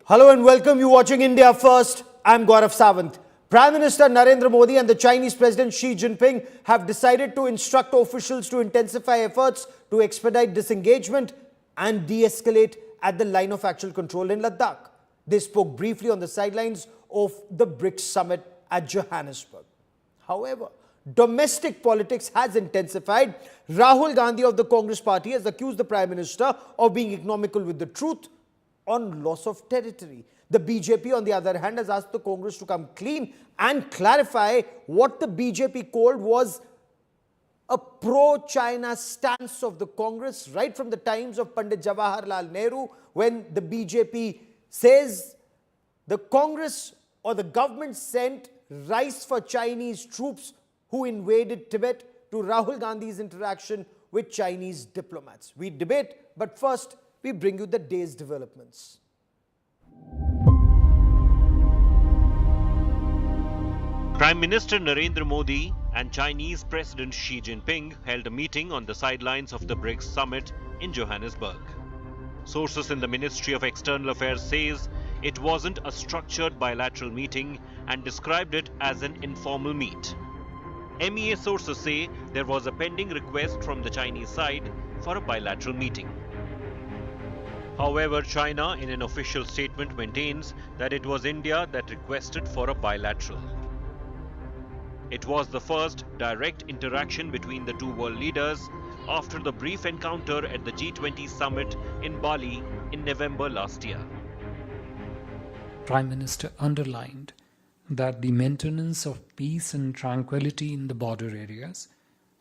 Hello and welcome. You watching India First. I'm Gaurav Sawant. Prime Minister Narendra Modi and the Chinese President Xi Jinping have decided to instruct officials to intensify efforts to expedite disengagement and de-escalate at the line of actual control in Ladakh. They spoke briefly on the sidelines of the BRICS summit at Johannesburg. However, domestic politics has intensified. Rahul Gandhi of the Congress party has accused the Prime Minister of being economical with the truth on loss of territory. The BJP, on the other hand, has asked the Congress to come clean and clarify what the BJP called was a pro-China stance of the Congress right from the times of Pandit Jawaharlal Nehru, when the BJP says the Congress or the government sent rice for Chinese troops who invaded Tibet, to Rahul Gandhi's interaction with Chinese diplomats. We debate, but first we bring you the day's developments. Prime Minister Narendra Modi and Chinese President Xi Jinping held a meeting on the sidelines of the BRICS summit in Johannesburg. Sources in the Ministry of External Affairs says it wasn't a structured bilateral meeting and described it as an informal meet. MEA sources say there was a pending request from the Chinese side for a bilateral meeting. However, China, in an official statement, maintains that it was India that requested for a bilateral. It was the first direct interaction between the two world leaders after the brief encounter at the G20 summit in Bali in November last year. Prime Minister underlined that the maintenance of peace and tranquility in the border areas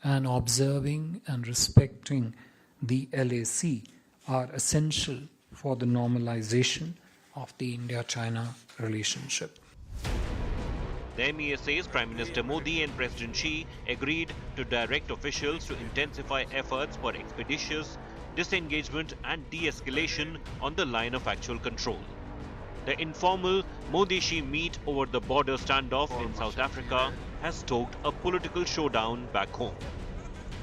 and observing and respecting the LAC are essential for the normalization of the India-China relationship. The MEA says Prime Minister Modi and President Xi agreed to direct officials to intensify efforts for expeditious disengagement and de-escalation on the line of actual control. The informal Modi-Xi meet over the border standoff in South Africa has stoked a political showdown back home.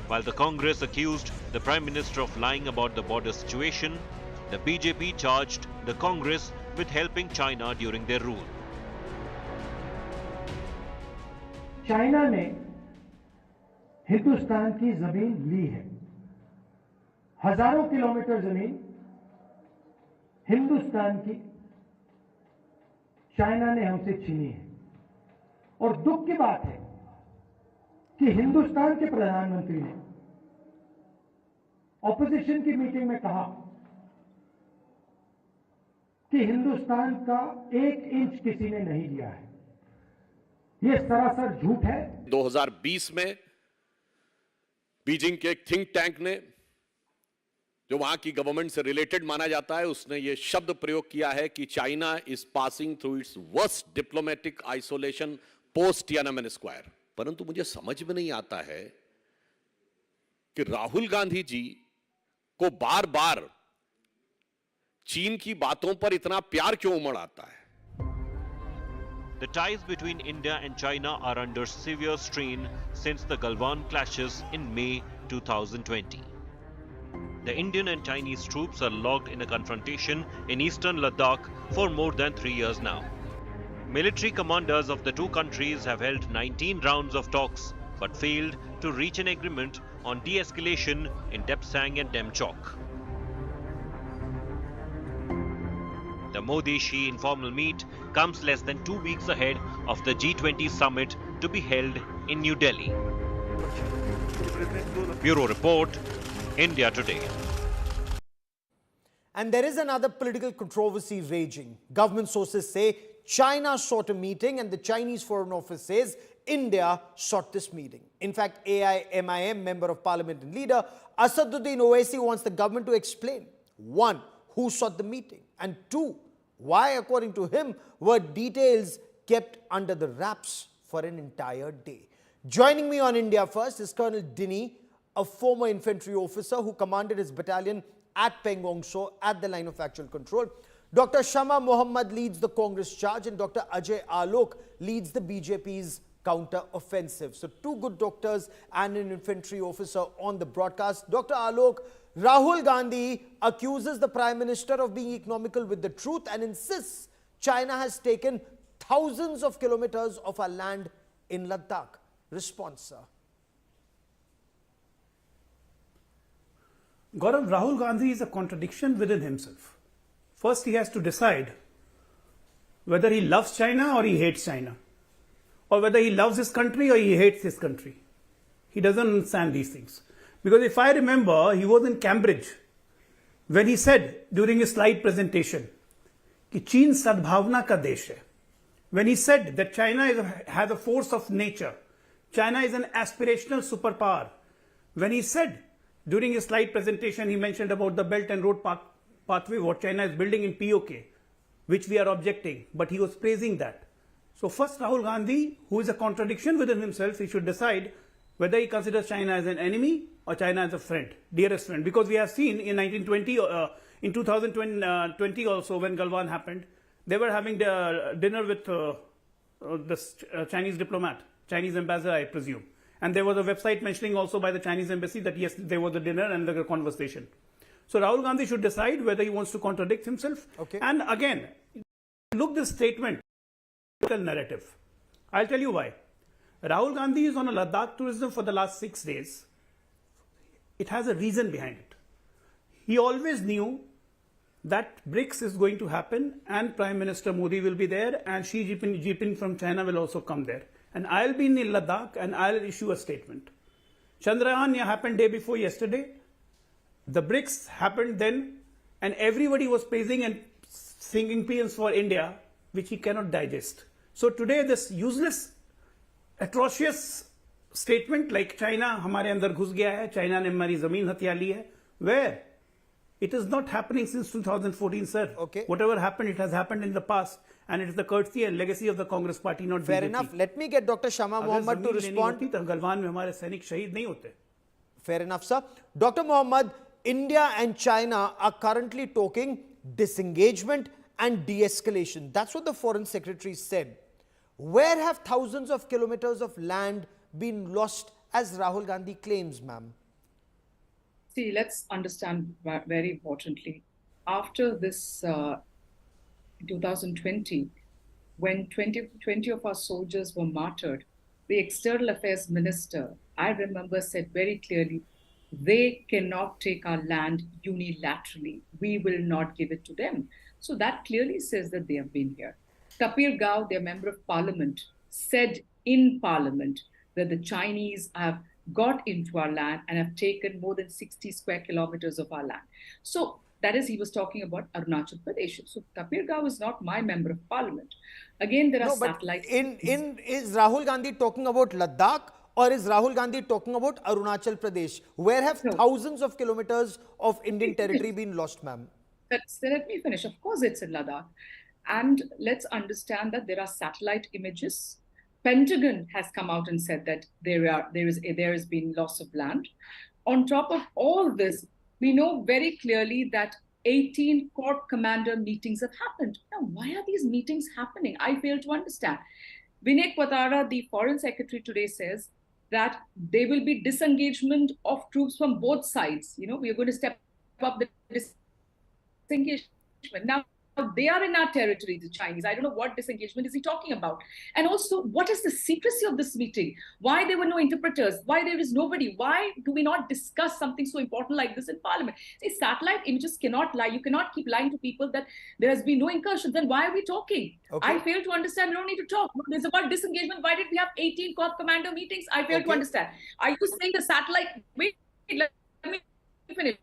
While the Congress accused the Prime Minister of lying about the border situation, the BJP charged the Congress with helping China during their rule. China ने हिंदुस्तान की जमीन ली है। हजारों kilometre जमीन हिंदुस्तान की China ने हमसे छीनी है। और दुख की बात है कि हिंदुस्तान के प्रधानमंत्री ने ऑपोजिशन की मीटिंग में कहा कि हिंदुस्तान का 1 इंच किसी ने नहीं लिया है। ये सरासर झूठ है। 2020 में बीजिंग के एक थिंक टैंक ने, जो वहां की गवर्नमेंट से रिलेटेड माना जाता है, उसने ये शब्द प्रयोग किया है कि China is passing through its worst diplomatic isolation post Tiananmen square. परंतु मुझे समझ में नहीं आता है कि राहुल गांधी जी को बार बार चीन की बातों पर इतना प्यार क्यों उमड़ आता है। The ties between India and China are under severe strain since the Galwan clashes in May 2020. The Indian and Chinese troops are locked in a confrontation in eastern Ladakh for more than 3 years now. Military commanders of the two countries have held 19 rounds of talks but failed to reach an agreement on de-escalation in Depsang and Demchok. The Modi-Xi informal meet comes less than 2 weeks ahead of the G20 summit to be held in New Delhi. Bureau Report, India Today. And there is another political controversy raging. Government sources say China sought a meeting and the Chinese Foreign Office says India sought this meeting. In fact, AIMIM Member of Parliament and leader Asaduddin Owaisi wants the government to explain, 1, who sought the meeting, and 2, why, according to him, were details kept under the wraps for an entire day. Joining me on India First is Colonel Dinny, a former infantry officer who commanded his battalion at Pengong So at the line of actual control. Dr. Shama Mohammed leads the Congress charge and Dr. Ajay Alok leads the BJP's counter-offensive. So two good doctors and an infantry officer on the broadcast. Dr. Alok, Rahul Gandhi accuses the Prime Minister of being economical with the truth and insists China has taken thousands of kilometers of our land in Ladakh. Response, sir. Gaurav, Rahul Gandhi is a contradiction within himself. First, he has to decide whether he loves China or he hates China, or whether he loves his country or he hates his country. He doesn't understand these things. Because if I remember, he was in Cambridge when he said during his slide presentation that China sadbhavna ka desh hai. When he said that China has a force of nature, China is an aspirational superpower. When he said during his slide presentation, he mentioned about the Belt and Road pathway, what China is building in POK, which we are objecting, but he was praising that. So first, Rahul Gandhi, who is a contradiction within himself, he should decide whether he considers China as an enemy or China as a friend, dearest friend. Because we have seen in 1920, in 2020 also, when Galwan happened, they were having dinner with the Chinese diplomat, Chinese ambassador, I presume. And there was a website mentioning also by the Chinese embassy that yes, there was a dinner and the conversation. So Rahul Gandhi should decide whether he wants to contradict himself. Okay. And again, look this statement, narrative. I'll tell you why. Rahul Gandhi is on a Ladakh tourism for the last 6 days. It has a reason behind it. He always knew that BRICS is going to happen and Prime Minister Modi will be there and Xi Jinping from China will also come there. And I'll be in Ladakh and I'll issue a statement. Chandrayaan happened day before yesterday. The BRICS happened then and everybody was praising and singing paeans for India, which he cannot digest. So today this useless, atrocious statement like China हमारे अंदर घुस गया है, China ने हमारी ज़मीन हथिया ली है, where? It is not happening since 2014, sir. Okay. Whatever happened, it has happened in the past, and it is the courtesy and legacy of the Congress Party, not Fair BJP. enough. Let me get Dr. Shama Mohammed to respond. तो गलवान में हमारे सैनिक शहीद नहीं होते. Fair enough, sir. Dr. Mohammed, India and China are currently talking disengagement and de-escalation. That's what the Foreign Secretary said. Where have thousands of kilometers of land been lost, as Rahul Gandhi claims, ma'am? See, let's understand very importantly. After this 2020, when 20 of our soldiers were martyred, the External Affairs Minister, I remember, said very clearly, they cannot take our land unilaterally. We will not give it to them. So that clearly says that they have been here. Kapil Gao, their member of parliament, said in parliament that the Chinese have got into our land and have taken more than 60 square kilometers of our land. So that is, he was talking about Arunachal Pradesh. So Kapil Gao is not my member of parliament. Again, there are satellites. Is Rahul Gandhi talking about Ladakh or is Rahul Gandhi talking about Arunachal Pradesh? Where have thousands of kilometers of Indian territory been lost, ma'am? Let me finish. Of course, it's in Ladakh. And let's understand that there are satellite images. Pentagon has come out and said that there has been loss of land. On top of all this, we know very clearly that 18 corps commander meetings have happened. Now, why are these meetings happening? I fail to understand. Vinay Kwatra, the foreign secretary today, says that there will be disengagement of troops from both sides. You know, we are going to step up the disengagement. Now, they are in our territory, the Chinese. I don't know what disengagement is he talking about. And also, what is the secrecy of this meeting? Why there were no interpreters? Why there is nobody? Why do we not discuss something so important like this in parliament? See, satellite images cannot lie. You cannot keep lying to people that there has been no incursion. Then why are we talking? Okay. I fail to understand. We don't need to talk. This is about disengagement. Why did we have 18 corps commander meetings? I fail to understand. Are you saying the satellite... Wait, let me finish.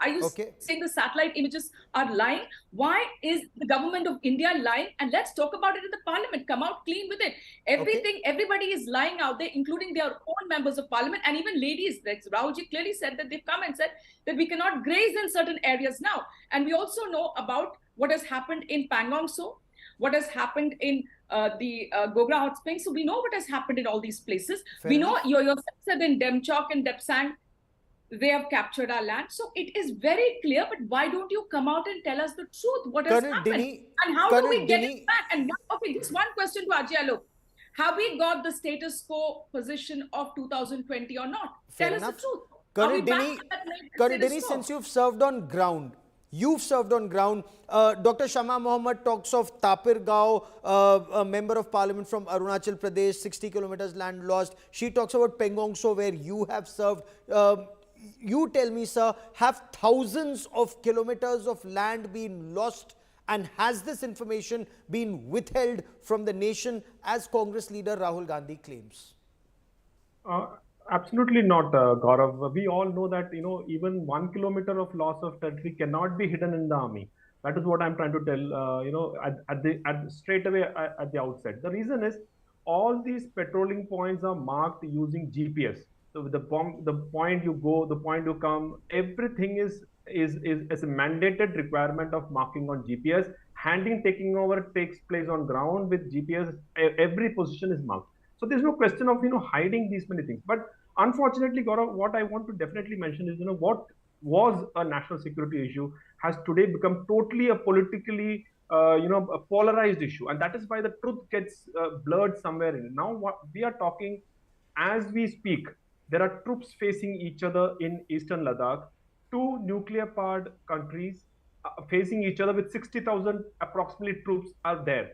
Are you saying the satellite images are lying? Why is the government of India lying? And let's talk about it in the parliament. Come out clean with it. Everybody is lying out there, including their own members of parliament and even ladies. Like Raoji clearly said that they've come and said that we cannot graze in certain areas now. And we also know about what has happened in Pangong So, what has happened in the Gogra Hot Springs. So we know what has happened in all these places. We know yourself said in Demchok and Depsang, they have captured our land. So it is very clear, but why don't you come out and tell us the truth? What has happened? And how do we get it back? And just one question to Ajay Alok. Have we got the status quo position of 2020 or not? Tell us the truth. Are we Colonel back Dinny, to that late Colonel status Dinny, quo? since you've served on ground, Dr. Shama Mohammed talks of Tapir Gao, a member of parliament from Arunachal Pradesh, 60 kilometers land lost. She talks about Pengong So, where you have served. You tell me, sir, have thousands of kilometers of land been lost, and has this information been withheld from the nation, as Congress leader Rahul Gandhi claims? Absolutely not, Gaurav. We all know that even 1 kilometer of loss of territory cannot be hidden in the army. That is what I'm trying to tell. Straight away at the outset. The reason is all these patrolling points are marked using GPS. So the point you go, the point you come, everything is a mandated requirement of marking on GPS. Handing taking over takes place on ground with GPS. Every position is marked. So there's no question of hiding these many things. But unfortunately, Gaurav, what I want to definitely mention is what was a national security issue has today become totally a politically a polarized issue, and that is why the truth gets blurred somewhere in. Now what we are talking, as we speak, there are troops facing each other in eastern Ladakh, two nuclear powered countries facing each other with 60,000 approximately troops are there.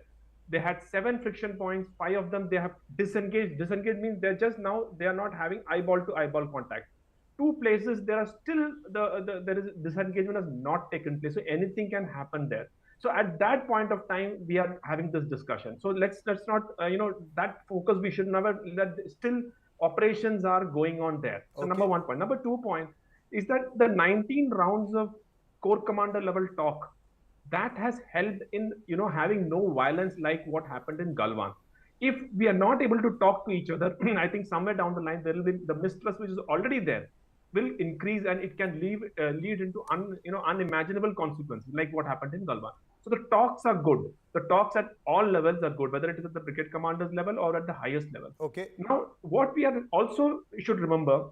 They had 7 friction points, 5 of them they have disengaged. Disengaged means they are not having eyeball to eyeball contact. 2 places there are still there is disengagement has not taken place, so anything can happen there. So at that point of time we are having this discussion. So let's not that focus, we should never, that still operations are going on there. So number 1 point. Number 2 point is that the 19 rounds of Corps Commander level talk that has helped in having no violence like what happened in Galwan. If we are not able to talk to each other, I think somewhere down the line there will be the mistrust which is already there will increase, and it can lead into unimaginable consequences like what happened in Galwan. So the talks are good. The talks at all levels are good, whether it is at the brigade commander's level or at the highest level. Okay. Now, what we are also should remember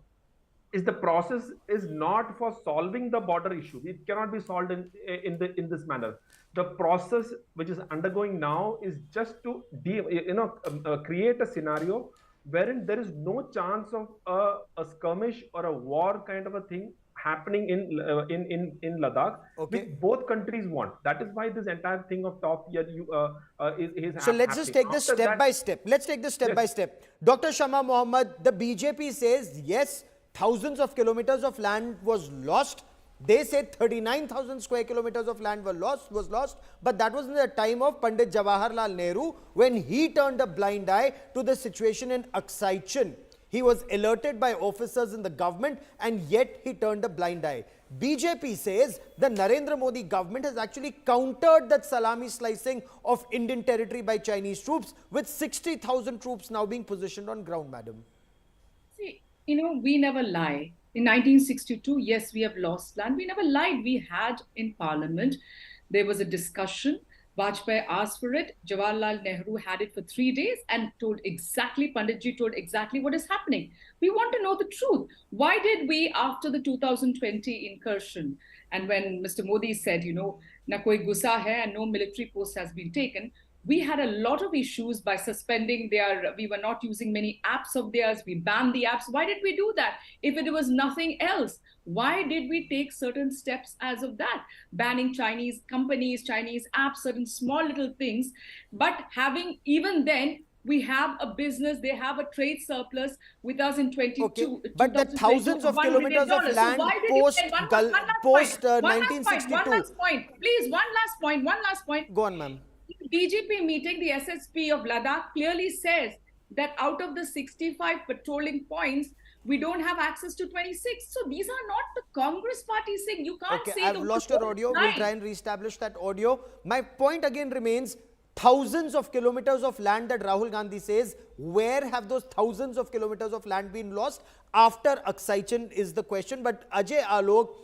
is the process is not for solving the border issue. It cannot be solved in this manner. The process which is undergoing now is just to create a scenario wherein there is no chance of a skirmish or a war kind of a thing happening in Ladakh, which both countries want. That is why this entire thing of talk here is so let's just take this step by step. Let's take this step by step. Dr. Shama Mohammed, the BJP says yes, thousands of kilometers of land was lost. They say 39,000 square kilometers of land was lost, but that was in the time of Pandit Jawaharlal Nehru, when he turned a blind eye to the situation in Aksai. He was alerted by officers in the government, and yet he turned a blind eye. BJP says the Narendra Modi government has actually countered that salami slicing of Indian territory by Chinese troops, with 60,000 troops now being positioned on ground, madam. See, we never lie. In 1962, yes, we have lost land. We never lied. We had in parliament, there was a discussion. Vajpayee asked for it. Jawaharlal Nehru had it for 3 days and Panditji told exactly what is happening. We want to know the truth. Why did we, after the 2020 incursion, and when Mr. Modi said, na koi gussa hai and no military post has been taken, we had a lot of issues by suspending we were not using many apps of theirs. We banned the apps. Why did we do that? If it was nothing else, why did we take certain steps as of that? Banning Chinese companies, Chinese apps, certain small little things. But even then, we have a business, they have a trade surplus with us in 22. Okay. But the thousands of kilometers of land post 1962. One last point. Please, one last point. Go on, ma'am. DGP meeting, the SSP of Ladakh clearly says that out of the 65 patrolling points, we don't have access to 26. So these are not the Congress party saying. You can't say. I've lost your audio. We'll try and reestablish that audio. My point again remains, thousands of kilometers of land that Rahul Gandhi says, where have those thousands of kilometers of land been lost? After Aksai is the question. But Ajay Alok,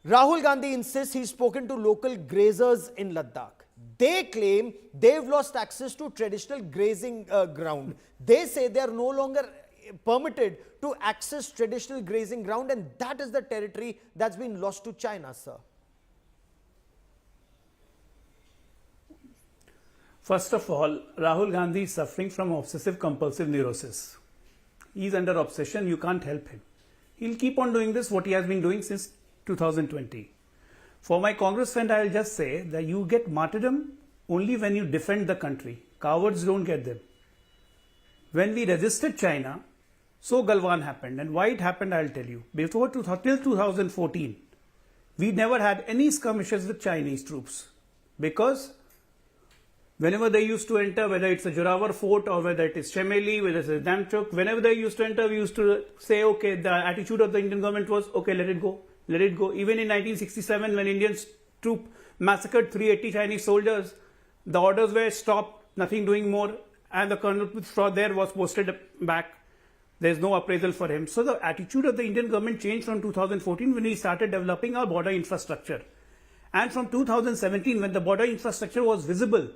Rahul Gandhi insists he's spoken to local grazers in Ladakh. They claim they've lost access to traditional grazing ground. They say they are no longer permitted to access traditional grazing ground, and that is the territory that's been lost to China, sir. First of all, Rahul Gandhi is suffering from obsessive compulsive neurosis. He's under obsession, you can't help him. He'll keep on doing this, what he has been doing since 2020. For my Congress friend, I'll just say that you get martyrdom only when you defend the country. Cowards don't get them. When we resisted China, so Galwan happened. And why it happened, I'll tell you. Till 2014, we never had any skirmishes with Chinese troops. Because whenever they used to enter, whether it's a Jorawar fort or whether it is Shemeli, whether it's Damchuk, whenever they used to enter, we used to say, okay, the attitude of the Indian government was, okay, let it go, let it go. Even in 1967, when Indian troop massacred 380 Chinese soldiers, the orders were stopped, nothing doing more, and the colonel there was posted back. There's no appraisal for him. So the attitude of the Indian government changed from 2014 when we started developing our border infrastructure. And from 2017, when the border infrastructure was visible,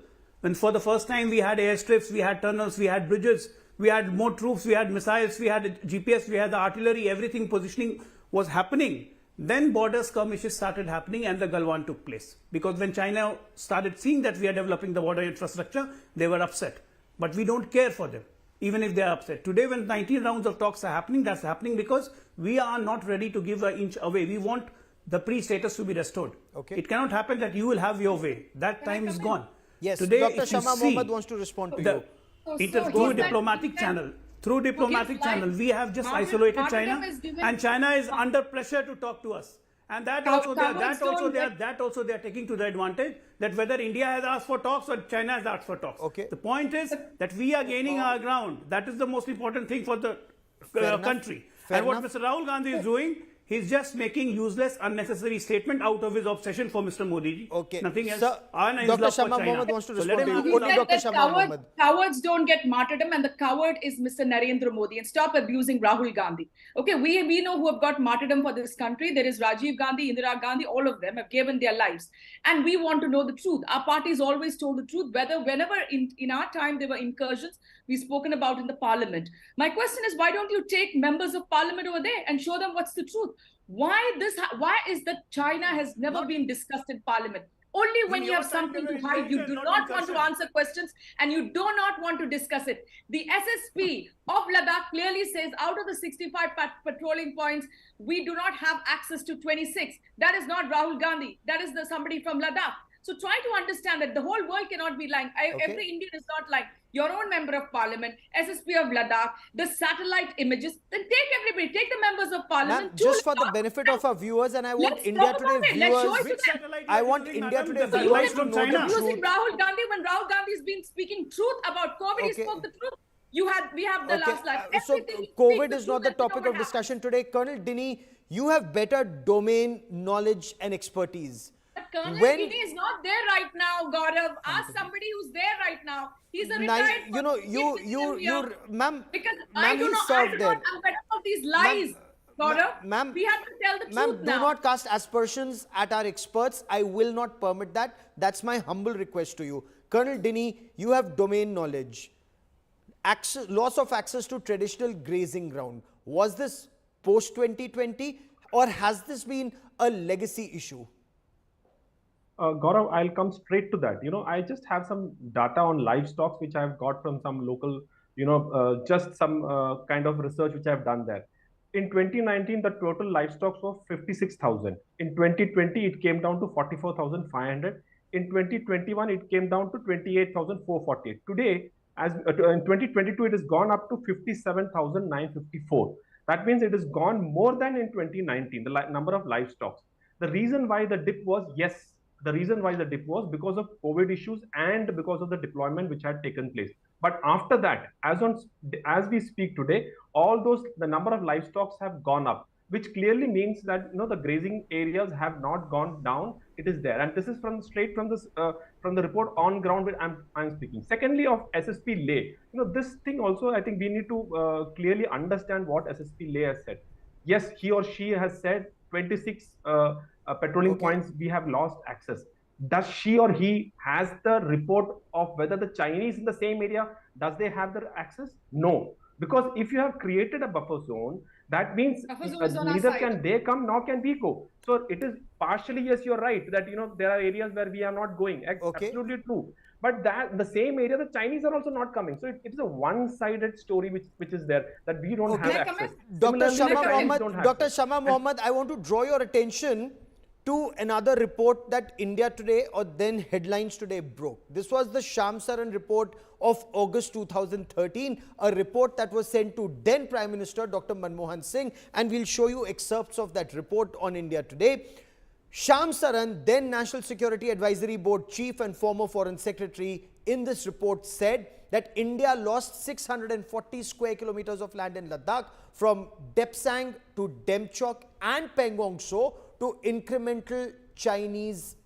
when for the first time we had airstrips, we had tunnels, we had bridges, we had more troops, we had missiles, we had GPS, we had the artillery, everything positioning was happening. Then border skirmishes started happening and the Galwan took place. Because when China started seeing that we are developing the border infrastructure, they were upset. But we don't care for them, even if they are upset. Today, when 19 rounds of talks are happening, that's happening because we are not ready to give an inch away. We want the pre-status to be restored. Okay. It cannot happen that you will have your way. That time is gone. Yes, today, Dr. Shama Mohammed wants to respond to you. Through diplomatic channel. Through diplomatic channel, we have just isolated China, and China is under pressure to talk to us. And that also they are taking to the advantage that whether India has asked for talks or China has asked for talks. Okay. The point is that we are gaining our ground. That is the most important thing for the country. And what Mr. Rahul Gandhi is doing, he's just making useless, unnecessary statement out of his obsession for Mr. Modi. Okay. Nothing else. Sir, Dr. Shama Mohammed wants to respond to you. Only Dr. Shama Mohammed. Cowards don't get martyrdom, and the coward is Mr. Narendra Modi. And stop abusing Rahul Gandhi. Okay, we know who have got martyrdom for this country. There is Rajiv Gandhi, Indira Gandhi, all of them have given their lives. And we want to know the truth. Our party has always told the truth, whenever in our time there were incursions, we've spoken about in the parliament. My question is, why don't you take members of parliament over there and show them what's the truth? Why is that China has never been discussed in parliament? Only when you have something to hide, you do not want to answer questions and you do not want to discuss it. The SSP of Ladakh clearly says out of the 65 patrolling points, we do not have access to 26. That is not Rahul Gandhi. That is somebody from Ladakh. So try to understand that the whole world cannot be lying. Every Indian is not lying. Your own member of parliament, SSP of Ladakh, the satellite images, then take everybody, take the members of parliament. Just for the benefit of our viewers, and I want India Today viewers, I want India Today viewers to know the truth. Rahul Gandhi, when Rahul Gandhi has been speaking truth about COVID, he spoke the truth. We have the last life. So COVID is not the topic of discussion today. Colonel Dinny, you have better domain knowledge and expertise. But Colonel Dinny is not there right now, Gaurav. Ask somebody who's there right now. He's a retired. Ma'am. Because I do not. I'm fed up of these lies, Gaurav. Ma'am, we have to tell the truth now. Ma'am, do not cast aspersions at our experts. I will not permit that. That's my humble request to you. Colonel Dinny, you have domain knowledge. Loss of access to traditional grazing ground. Was this post 2020 or has this been a legacy issue? Gaurav, I'll come straight to that. I just have some data on livestock, which I've got from some local, just some kind of research which I've done there. In 2019, the total livestock was 56,000. In 2020, it came down to 44,500. In 2021, it came down to 28,448. Today, in 2022, it has gone up to 57,954. That means it has gone more than in 2019, the number of livestock. The reason why the dip was, because of COVID issues and because of the deployment which had taken place. But after that, as we speak today, the number of livestock have gone up, which clearly means that the grazing areas have not gone down. It is there, and this is straight from the report on ground where I'm speaking. Secondly, of SSP Leh, this thing also I think we need to clearly understand what SSP Leh has said. Yes, he or she has said 26 patrolling points we have lost access. Does she or he has the report of whether the Chinese in the same area, does they have the access? No. Because if you have created a buffer zone, That means Buffer zone is on our neither side. can they come nor can we go. So it is partially, yes, you're right that there are areas where we are not going. Okay. Absolutely true. But that the same area, the Chinese are also not coming. So it is a one-sided story which is there, that we don't have Okay. access. Dr. Similarly, the Shama Chinese Mohammed, don't have Dr. access. Shama Mohammed, I want to draw your attention to another report that India Today, or then Headlines Today, broke. This was the Sham Saran report of August 2013, a report that was sent to then Prime Minister Dr. Manmohan Singh, and we'll show you excerpts of that report on India Today. Sham Saran, then National Security Advisory Board Chief and former Foreign Secretary, in this report said that India lost 640 square kilometers of land in Ladakh from Depsang to Demchok and Pangong So to incremental Chinese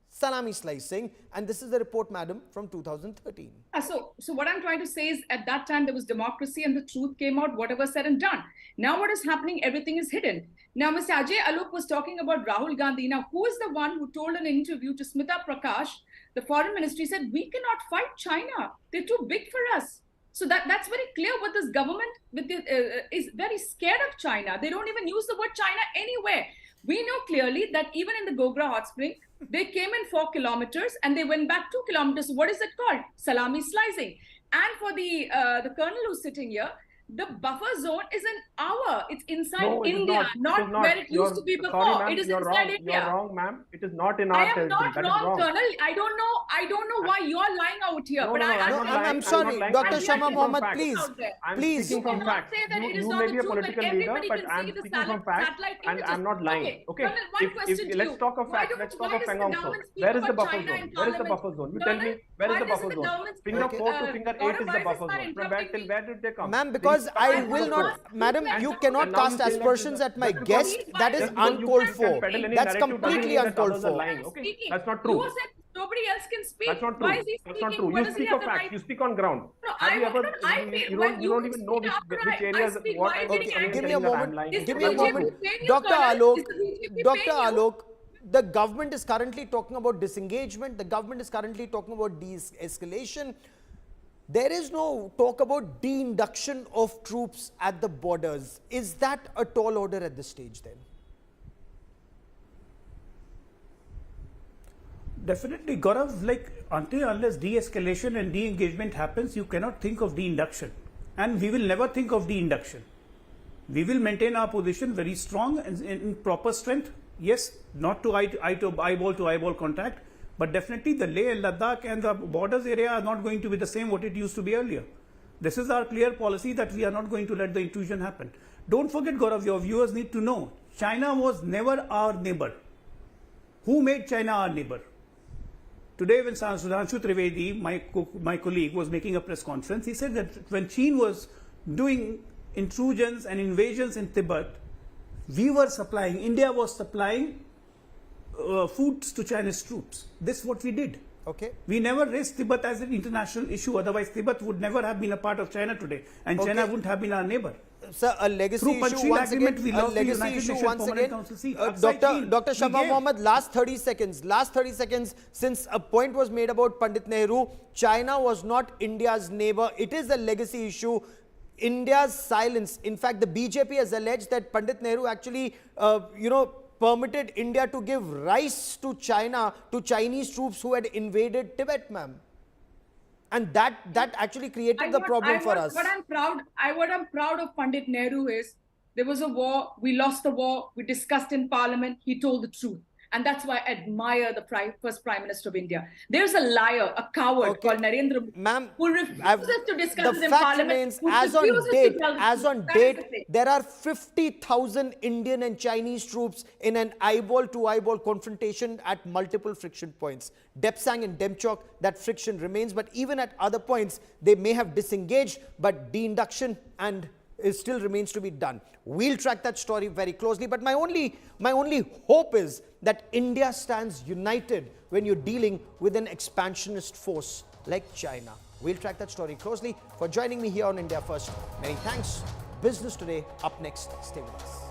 salami slicing. And this is the report, madam, from 2013. So what I'm trying to say is, at that time there was democracy and the truth came out, whatever said and done. Now what is happening? Everything is hidden. Now Mr. Ajay Alok was talking about Rahul Gandhi. Now who is the one who told an interview to Smita Prakash, the foreign ministry, said we cannot fight China. They're too big for us. So that's very clear what this government is very scared of China. They don't even use the word China anywhere. We know clearly that even in the Gogra hot spring, they came in 4 kilometers and they went back 2 kilometers. What is it called? Salami slicing. And for the colonel who's sitting here, the buffer zone is it's inside India, not where it used to be before. Sorry, it is you're inside wrong. India. You're wrong, ma'am. It is not in our I am territory. not That is wrong, wrong. Colonel. I don't know why you're lying out here. No, but no, no, I, I'm not lying. I'm I'm sorry, not lying. Dr. I'm Shama speaking Mohammed, from please, facts. I'm please. speaking from You cannot facts. say that it is You not may the be a truth when political leader, everybody but can I'm see the speaking from facts, satellite and images. I'm not lying. Okay. Colonel, one question to Let's you. talk of facts. Let's talk of Pangong So. Where is the buffer zone? Where is the buffer zone? You tell me. Where is the buffer zone? Finger 4 to finger 8 is the buffer zone. From where till where did they come? Ma'am, because I will not, madam, you cannot cast aspersions at my guest. That is uncalled for. That's completely uncalled for. Okay, that's not true. You said nobody else can speak. That's not true. Why is he That's speaking? not true. What You does he speak have of the facts. right? You speak on ground. No, Have you ever? I You when don't even know speak after which I areas. speak, What why I'm did he telling Give me that a I'm moment. lying. Is Give the me a BJP moment. paying you, Dr. Colonel? Alok, Is the BJP Dr. paying you? Alok, the government is currently talking about disengagement. The government is currently talking about de-escalation. There is no talk about de-induction of troops at the borders. Is that a tall order at this stage then? Definitely, Gaurav, unless de-escalation and de-engagement happens, you cannot think of de-induction. And we will never think of de-induction. We will maintain our position very strong and in proper strength. Yes, not to eyeball to eyeball contact, but definitely the Leh, Ladakh and the borders area are not going to be the same what it used to be earlier. This is our clear policy that we are not going to let the intrusion happen. Don't forget, Gaurav, your viewers need to know, China was never our neighbor. Who made China our neighbor? Today, when Sudhanshu Trivedi, my colleague, was making a press conference, he said that when China was doing intrusions and invasions in Tibet, India was supplying foods to Chinese troops. This is what we did. Okay. We never raised Tibet as an international issue, otherwise Tibet would never have been a part of China today, and China wouldn't have been our neighbor. Sir, a legacy issue once again. Dr. Shama Mohammed, last 30 seconds, since a point was made about Pandit Nehru, China was not India's neighbor. It is a legacy issue. India's silence. In fact, the BJP has alleged that Pandit Nehru actually, permitted India to give rice to China, to Chinese troops who had invaded Tibet, ma'am. And that actually created the problem for us. What I'm proud of Pandit Nehru is, there was a war, we lost the war, we discussed in parliament, he told the truth. And that's why I admire the first Prime Minister of India. There's a liar, a coward called Narendra, who refuses to discuss it in parliament. As on date, there are 50,000 Indian and Chinese troops in an eyeball-to-eyeball confrontation at multiple friction points. Depsang and Demchok, that friction remains. But even at other points, they may have disengaged, but de-induction and it still remains to be done. We'll track that story very closely, but my only hope is that India stands united when you're dealing with an expansionist force like China. We'll track that story closely. For joining me here on India First, many thanks. Business Today up next. Stay with us.